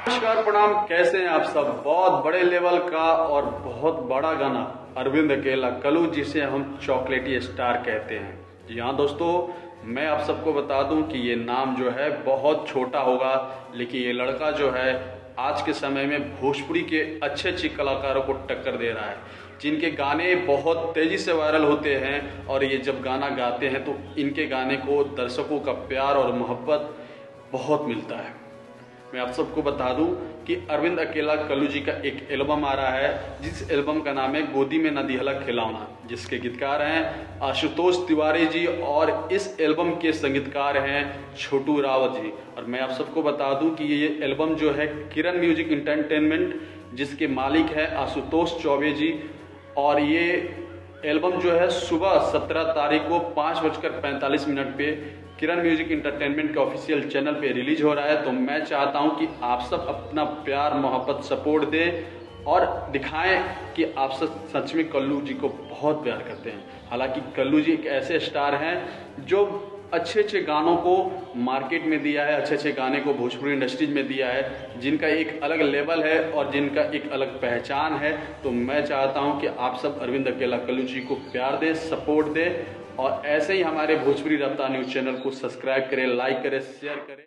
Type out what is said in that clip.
नमस्कार, प्रणाम। कैसे हैं आप सब? बहुत बड़े लेवल का और बहुत बड़ा गाना अरविंद अकेला कल्लू, जिसे हम चॉकलेटी स्टार कहते हैं। जी हाँ दोस्तों, मैं आप सबको बता दूं कि ये नाम जो है बहुत छोटा होगा, लेकिन ये लड़का जो है आज के समय में भोजपुरी के अच्छे अच्छे कलाकारों को टक्कर दे रहा है, जिनके गाने बहुत तेजी से वायरल होते हैं। और ये जब गाना गाते हैं तो इनके गाने को दर्शकों का प्यार और मोहब्बत बहुत मिलता है। मैं आप सबको बता दूं कि अरविंद अकेला कल्लू जी का एक एल्बम आ रहा है, जिस एल्बम का नाम है गोदी में न दिहला खिलौना, जिसके गीतकार हैं आशुतोष तिवारी जी और इस एल्बम के संगीतकार हैं छोटू रावत जी। और मैं आप सबको बता दूं कि ये एल्बम जो है किरण म्यूजिक एंटरटेनमेंट, जिसके मालिक हैं आशुतोष चौबे जी, और ये एल्बम जो है सुबह 17 तारीख को 5:45 पे किरण म्यूजिक एंटरटेनमेंट के ऑफिशियल चैनल पे रिलीज हो रहा है। तो मैं चाहता हूं कि आप सब अपना प्यार मोहब्बत सपोर्ट दें और दिखाएं कि आप सब सच में कल्लू जी को बहुत प्यार करते हैं। हालांकि कल्लू जी एक ऐसे स्टार हैं जो अच्छे अच्छे गानों को मार्केट में दिया है, अच्छे अच्छे गाने को भोजपुरी इंडस्ट्रीज में दिया है, जिनका एक अलग लेवल है और जिनका एक अलग पहचान है। तो मैं चाहता हूं कि आप सब अरविंद अकेला कल्लू जी को प्यार दें, सपोर्ट दें और ऐसे ही हमारे भोजपुरी रफ्तार न्यूज़ चैनल को सब्सक्राइब करें, लाइक करें, शेयर करें।